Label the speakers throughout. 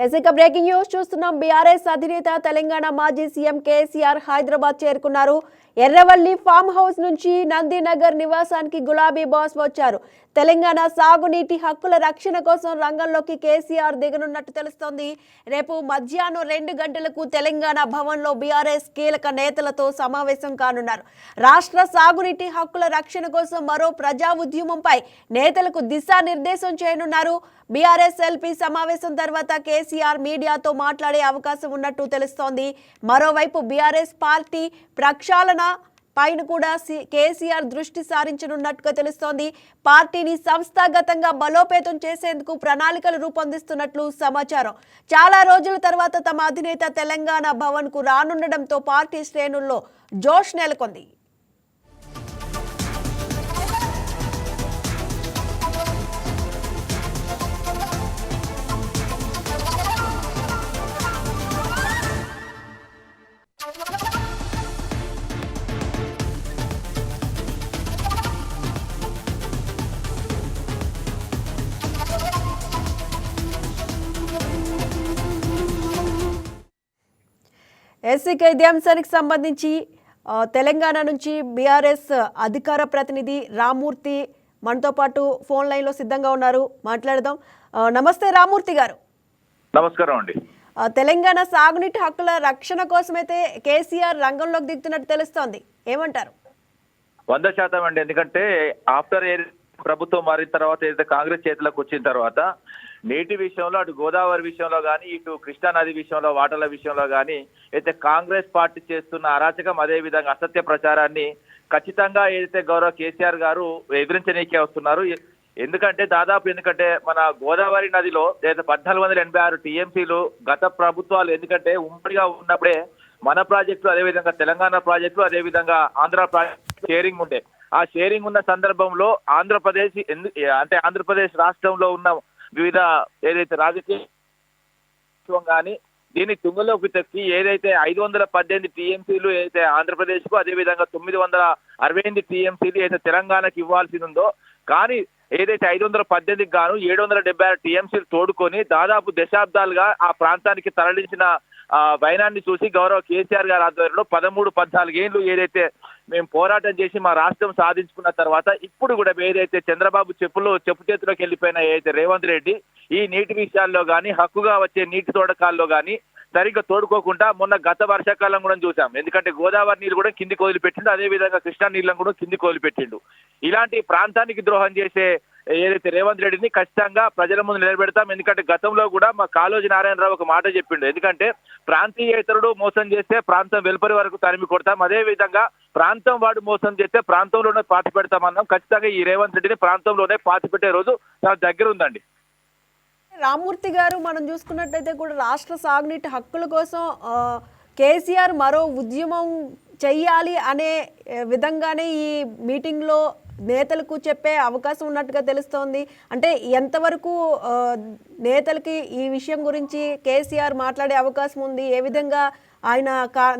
Speaker 1: ఎస్ఐక breaking news చూస్తున్నాం. BRS అధినేత తెలంగాణ మాజీ సీఎం కేసీఆర్ హైదరాబాద్ చేరుకున్నారు. ఎర్రవల్లి ఫామ్ హౌస్ నుంచి నందినగర్ నివాసానికి గులాబీ బాస్ వచ్చారు. తెలంగాణ సాగునీటి హక్కుల రక్షణ కోసం రంగంలోకి కేసీఆర్ దిగనున్నట్టు తెలుస్తోంది. రేపు మధ్యాహ్నం 2 గంటలకు తెలంగాణ భవన్లో బీఆర్ఎస్ కీలక నేతలతో సమావేశం కానున్నారు. రాష్ట్ర సాగునీటి హక్కుల రక్షణ కోసం మరో ప్రజా ఉద్యమంపై నేతలకు దిశానిర్దేశం చేయనున్నారు. బీఆర్ఎస్ ఎల్పీ సమావేశం తర్వాత కేసీఆర్ మీడియాతో మాట్లాడే అవకాశం ఉన్నట్టు తెలుస్తోంది. మరోవైపు బీఆర్ఎస్ పార్టీ ప్రక్షాళన పైన కూడా కేసీఆర్ దృష్టి సారించనున్నట్టుగా తెలుస్తోంది. పార్టీని సంస్థాగతంగా బలోపేతం చేసేందుకు ప్రణాళికలు రూపొందిస్తున్నట్లు సమాచారం. చాలా రోజుల తర్వాత తమ అధినేత తెలంగాణ భవన్ కు రానుండడంతో పార్టీ శ్రేణుల్లో జోష్ నెలకొంది. ఎస్సీకి ఇదే అంశానికి సంబంధించి తెలంగాణ నుంచి బీఆర్ఎస్ అధికార ప్రతినిధి రామూర్తి మనతో పాటు ఫోన్ లైన్లో సిద్ధంగా ఉన్నారు. మాట్లాడదాం. నమస్తే రామూర్తి గారు.
Speaker 2: నమస్కారం అండి.
Speaker 1: తెలంగాణ సాగునీటి హక్కుల రక్షణ కోసమైతే కేసీఆర్ రంగంలోకి దిగుతున్నట్టు తెలుస్తోంది, ఏమంటారు?
Speaker 2: 100% అండి. ఎందుకంటే ఆఫ్టర్ ప్రభుత్వం మారిన తర్వాత ఏదైతే కాంగ్రెస్ చేతిలోకి వచ్చిన తర్వాత నీటి విషయంలో అటు గోదావరి విషయంలో కానీ ఇటు కృష్ణా నది విషయంలో వాటర్ల విషయంలో కానీ అయితే కాంగ్రెస్ పార్టీ చేస్తున్న అరాచకం అదే విధంగా అసత్య ప్రచారాన్ని ఖచ్చితంగా ఏదైతే గౌరవ కేసీఆర్ గారు ఎదిరించనీకే వస్తున్నారు. ఎందుకంటే మన గోదావరి నదిలో ఏదైతే 1486 టీఎంసీలు గత ప్రభుత్వాలు ఎందుకంటే ఉమ్మడిగా ఉన్నప్పుడే మన ప్రాజెక్టు అదేవిధంగా తెలంగాణ ప్రాజెక్టు అదేవిధంగా ఆంధ్ర ప్రాజెక్టు షేరింగ్ ఉండే. ఆ షేరింగ్ ఉన్న సందర్భంలో ఆంధ్రప్రదేశ్ రాష్ట్రంలో ఉన్న వివిధ ఏదైతే రాజకీయ కానీ దీన్ని తుంగలోకి తెచ్చి ఏదైతే 518 టీఎంసీలు ఏదైతే ఆంధ్రప్రదేశ్ కు అదేవిధంగా 968 టీఎంసీలు ఏదైతే తెలంగాణకు ఇవ్వాల్సి ఉందో కానీ ఏదైతే 518కి గాను 776 టీఎంసీలు తోడుకొని దాదాపు దశాబ్దాలుగా ఆ ప్రాంతానికి తరలించిన వైనాన్ని చూసి గౌరవ కేసీఆర్ గారి ఆధ్వర్యంలో 13-14 ఏళ్ళు ఏదైతే మేము పోరాటం చేసి మా రాష్ట్రం సాధించుకున్న తర్వాత ఇప్పుడు కూడా ఏదైతే చంద్రబాబు చెప్పు చేతిలోకి వెళ్ళిపోయిన ఏదైతే రేవంత్ రెడ్డి ఈ నీటి విషయాల్లో కానీ హక్కుగా వచ్చే నీటి తోడకాల్లో కానీ సరిగ్గా తోడుకోకుండా మొన్న గత వర్షాకాలం కూడా చూసాం. ఎందుకంటే గోదావరి నీళ్ళు కూడా కిందికి వదిలిపెట్టిండు, అదేవిధంగా కృష్ణా నీళ్ళను కూడా కిందికి వదిలిపెట్టిండు. ఇలాంటి ప్రాంతానికి ద్రోహం చేసే ఏదైతే రేవంత్ రెడ్డిని ఖచ్చితంగా ప్రజల ముందు నిలబెడతాం. ఎందుకంటే గతంలో కూడా మా కాళోజీ నారాయణరావు ఒక మాట చెప్పిండు, ఎందుకంటే ప్రాంతీయేతరుడు మోసం చేస్తే ప్రాంతం వెలుపరి వరకు తరిమి కొడతాం, అదే విధంగా ప్రాంతం వాడు మోసం చేస్తే ప్రాంతంలోనే పాతి పెడతామన్నాం. ఖచ్చితంగా ఈ రేవంత్ రెడ్డిని ప్రాంతంలోనే పాతి పెట్టే రోజు తన దగ్గర ఉందండి.
Speaker 1: రామూర్తి గారు, మనం చూసుకున్నట్టయితే కూడా రాష్ట్ర సాగునీటి హక్కుల కోసం కేసీఆర్ మరో ఉద్యమం చెయ్యాలి అనే విధంగానే ఈ మీటింగ్లో నేతలకు చెప్పే అవకాశం ఉన్నట్టుగా తెలుస్తోంది. అంటే ఎంతవరకు నేతలకి ఈ విషయం గురించి కేసీఆర్ మాట్లాడే అవకాశం ఉంది, ఏ విధంగా ఆయన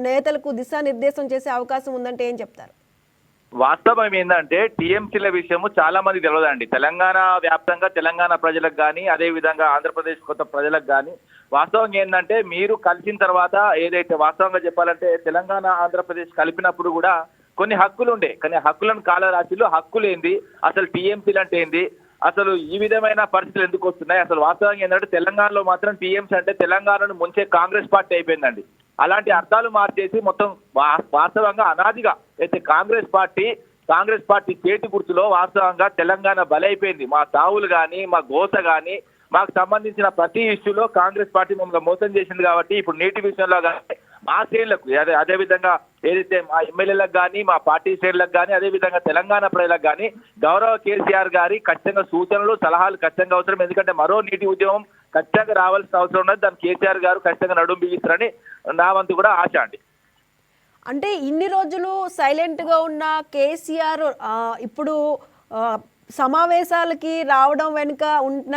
Speaker 1: నేతలకు దిశానిర్దేశం చేసే అవకాశం ఉందంటే ఏం చెప్తారు?
Speaker 2: వాస్తవం ఏంటంటే టీఎంసీల విషయము చాలా మంది తెలియదండి. తెలంగాణ వ్యాప్తంగా తెలంగాణ ప్రజలకు కానీ అదే విధంగా ఆంధ్రప్రదేశ్ కొత్త ప్రజలకు కానీ వాస్తవం ఏంటంటే మీరు కలిసిన తర్వాత ఏదైతే వాస్తవంగా చెప్పాలంటే తెలంగాణ ఆంధ్రప్రదేశ్ కలిపినప్పుడు కూడా కొన్ని హక్కులు ఉండే, కానీ హక్కులను కాలరాశిలో హక్కులు ఏంది, అసలు టీఎంసీలు అంటే ఏంది, అసలు ఈ విధమైన పరిస్థితులు ఎందుకు వస్తున్నాయి, అసలు వాస్తవంగా ఏంటంటే తెలంగాణలో మాత్రం టీఎంసీ అంటే తెలంగాణను ముంచే కాంగ్రెస్ పార్టీ అయిపోయిందండి. అలాంటి అర్థాలు మార్చేసి మొత్తం వాస్తవంగా అనాదిగా అయితే కాంగ్రెస్ పార్టీ చేతి గుర్తులో వాస్తవంగా తెలంగాణ బలైపోయింది. మా తావులు కానీ మా గోస కానీ మాకు సంబంధించిన ప్రతి ఇష్యూలో కాంగ్రెస్ పార్టీ మమ్మల్ని మోసం చేసింది. కాబట్టి ఇప్పుడు నీటి విషయంలో కానీ మా శ్రేణులకు అదేవిధంగా ఏదైతే మా ఎమ్మెల్యేలకు కానీ మా పార్టీ శ్రేణులకు కానీ అదేవిధంగా తెలంగాణ ప్రజలకు కానీ గౌరవ కేసీఆర్ గారి ఖచ్చితంగా సూచనలు సలహాలు ఖచ్చితంగా అవసరం. ఎందుకంటే మరో నీటి ఉద్యమం ఖచ్చితంగా రావాల్సిన అవసరం ఉన్నది. దాన్ని కేసీఆర్ గారు ఖచ్చితంగా నడుం బిగిస్తారని నా వంతు కూడా ఆశ అండి.
Speaker 1: అంటే ఇన్ని రోజులు సైలెంట్గా ఉన్న కేసీఆర్ ఇప్పుడు సమావేశాలకి రావడం వెనుక ఉన్న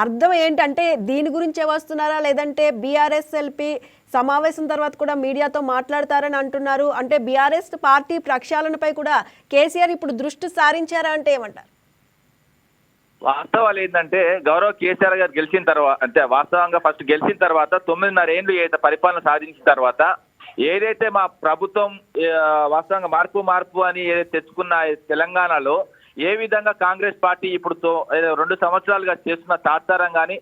Speaker 1: అర్థం ఏంటంటే దీని గురించే వస్తున్నారా, లేదంటే బీఆర్ఎస్ ఎల్పీ సమావేశం తర్వాత కూడా మీడియాతో మాట్లాడతారని అంటున్నారు? అంటే బీఆర్ఎస్ పార్టీ ప్రక్షాళనపై కూడా కేసీఆర్ ఇప్పుడు దృష్టి సారించారా అంటే ఏమంటారు?
Speaker 2: వాస్తవాలు ఏంటంటే గౌరవ్ కేసీఆర్ గారు గెలిచిన తర్వాత అంటే వాస్తవంగా ఫస్ట్ గెలిచిన తర్వాత 9.5 ఏళ్ళు ఏదైతే పరిపాలన సాధించిన తర్వాత ఏదైతే మా ప్రభుత్వం వాస్తవంగా మార్పు అని ఏదైతే తెచ్చుకున్న తెలంగాణలో ఏ విధంగా కాంగ్రెస్ పార్టీ ఇప్పుడు 2 సంవత్సరాలుగా చేస్తున్న తాత్సారం కానీ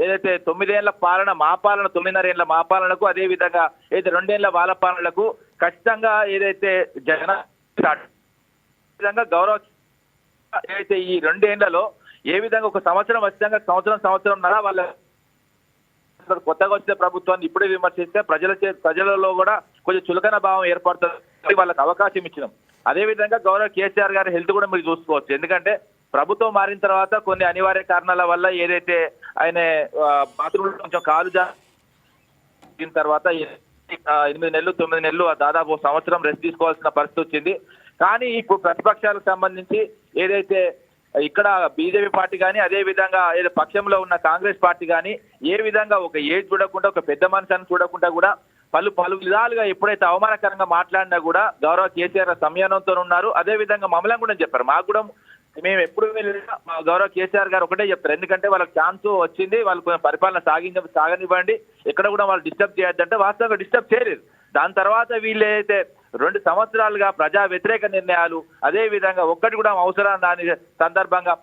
Speaker 2: ఏదైతే 9 ఏళ్ల పాలన మా పాలన 9.5 ఏళ్ల మా పాలనకు అదే విధంగా ఏదైతే 2 ఏళ్ల వాళ్ళ పాలనలకు ఖచ్చితంగా ఏదైతే జగన్ విధంగా గౌరవ ఏదైతే ఈ 2 ఏళ్లలో ఏ విధంగా ఒక సంవత్సరం ఖచ్చితంగా సంవత్సరంన్నర వాళ్ళ కొత్తగా వచ్చిన ప్రభుత్వాన్ని ఇప్పుడే విమర్శిస్తే ప్రజలలో కూడా కొంచెం చులకన భావం ఏర్పడుతుంది, వాళ్ళకి అవకాశం ఇచ్చినాం. అదే విధంగా గౌరవ కేసీఆర్ గారి హెల్త్ కూడా మీరు చూసుకోవచ్చు. ఎందుకంటే ప్రభుత్వం మారిన తర్వాత కొన్ని అనివార్య కారణాల వల్ల ఏదైతే ఆయన బాత్రూంలో కొంచెం కాలు జారిన తర్వాత 8 నెలలు 9 నెలలు దాదాపు సంవత్సరం రెస్ట్ తీసుకోవాల్సిన పరిస్థితి వచ్చింది. కానీ ఇప్పుడు ప్రతిపక్షాలకు సంబంధించి ఏదైతే ఇక్కడ బీజేపీ పార్టీ కానీ అదే విధంగా ఏదో పక్షంలో ఉన్న కాంగ్రెస్ పార్టీ కానీ ఏ విధంగా ఒక ఏజ్ చూడకుండా ఒక పెద్ద మనిషిని చూడకుండా కూడా పలు విధాలుగా ఎప్పుడైతే అవమానకరంగా మాట్లాడినా కూడా గౌరవ కేసీఆర్ సంయమనంతో ఉన్నారు. అదే విధంగా మమ్మల్ని కూడా చెప్పారు. మాకు కూడా మేము ఎప్పుడు వెళ్ళినా మా గౌరవ కేసీఆర్ గారు ఒకటే చెప్తారు, ఎందుకంటే వాళ్ళకి ఛాన్స్ వచ్చింది, వాళ్ళు పరిపాలన సాగనివ్వండి, ఎక్కడ కూడా వాళ్ళు డిస్టర్బ్ చేయొద్దంటే వాస్తవంగా డిస్టర్బ్ చేయలేదు. దాని తర్వాత వీళ్ళు అయితే 2 సంవత్సరాలుగా ప్రజా వ్యతిరేక నిర్ణయాలు, అదే విధంగా ఒక్కటి కూడా అవసరం దాని సందర్భంగా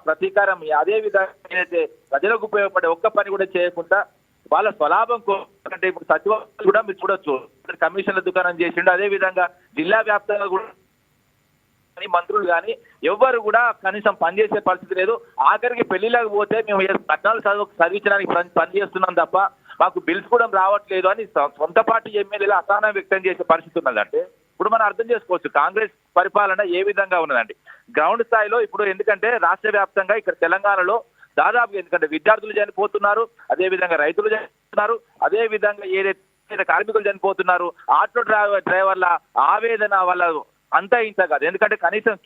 Speaker 2: ప్రతీకారం, అదే విధంగా ఏదైతే ప్రజలకు ఉపయోగపడే ఒక్క పని కూడా చేయకుండా వాళ్ళ స్వలాభం అంటే ఇప్పుడు సచివాలయం కూడా మీరు చూడొచ్చు, కమిషన్ల దుకాణం చేసిండు. అదే విధంగా జిల్లా వ్యాప్తంగా కూడా మంత్రులు కానీ ఎవ్వరు కూడా కనీసం పనిచేసే పరిస్థితి లేదు. ఆఖరికి పెళ్లిళ్ళకి పోతే మేము పట్టణాలు చదివించడానికి పనిచేస్తున్నాం తప్ప మాకు బిల్స్ కూడా రావట్లేదు అని సొంత పార్టీ ఎమ్మెల్యేలు అసహనం వ్యక్తం చేసే పరిస్థితి ఉన్నదంటే ఇప్పుడు మనం అర్థం చేసుకోవచ్చు కాంగ్రెస్ పరిపాలన ఏ విధంగా ఉన్నదండి గ్రౌండ్ స్థాయిలో. ఇప్పుడు ఎందుకంటే రాష్ట్ర వ్యాప్తంగా ఇక్కడ తెలంగాణలో దాదాపు ఎందుకంటే విద్యార్థులు చనిపోతున్నారు, అదే విధంగా రైతులు చనిపోతున్నారు, అదే విధంగా ఏదైతే కార్మికులు చనిపోతున్నారు, ఆటో డ్రైవర్ల ఆవేదన వల్ల అంతా ఇంత కాదు. ఎందుకంటే కనీసం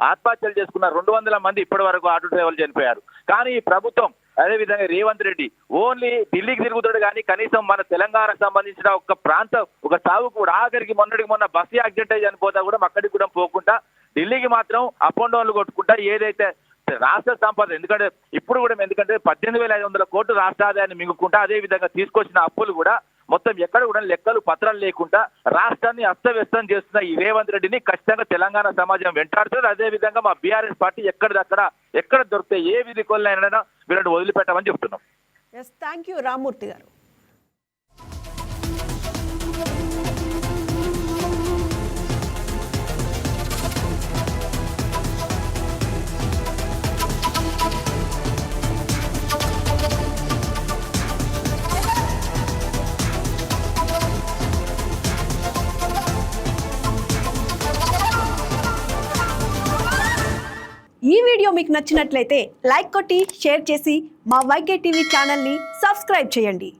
Speaker 2: ఆత్మహత్యలు చేసుకున్న 200 మంది ఇప్పటి వరకు ఆటో డ్రైవర్లు చనిపోయారు. కానీ ఈ ప్రభుత్వం అదే విధంగా రేవంత్ రెడ్డి ఓన్లీ ఢిల్లీకి తిరుగుతాడు కానీ కనీసం మన తెలంగాణకు సంబంధించిన ఒక ప్రాంతం ఒక సాగు కూడా ఆఖరికి మొన్న బస్సు యాక్సిడెంట్ అయి చనిపోతా కూడా అక్కడికి కూడా పోకుండా ఢిల్లీకి మాత్రం అప్ అండ్ డౌన్లు కొట్టుకుంటా ఏదైతే రాష్ట్ర సంపద ఎందుకంటే ఇప్పుడు కూడా ఎందుకంటే 18,500 కోట్లు రాష్ట్ర ఆదాయాన్ని మింగుకుంటా అదే విధంగా తీసుకొచ్చిన అప్పులు కూడా మొత్తం ఎక్కడ కూడా లెక్కలు పత్రాలు లేకుండా రాష్ట్రాన్ని అస్తవ్యస్తం చేస్తున్న ఈ రేవంత్ రెడ్డిని ఖచ్చితంగా తెలంగాణ సమాజం వెంటాడుతుంది. అదే విధంగా మా బీఆర్ఎస్ పార్టీ ఎక్కడ దొరికితే ఏ విధి కొలైనా వీళ్ళని వదిలిపెట్టమని చెప్తున్నాం.
Speaker 1: థ్యాంక్ యూ రామ్మూర్తి గారు. ఈ వీడియో మీకు నచ్చినట్లయితే లైక్ కొట్టి షేర్ చేసి మా వైకే టీవీ ఛానల్ని సబ్స్క్రైబ్ చేయండి.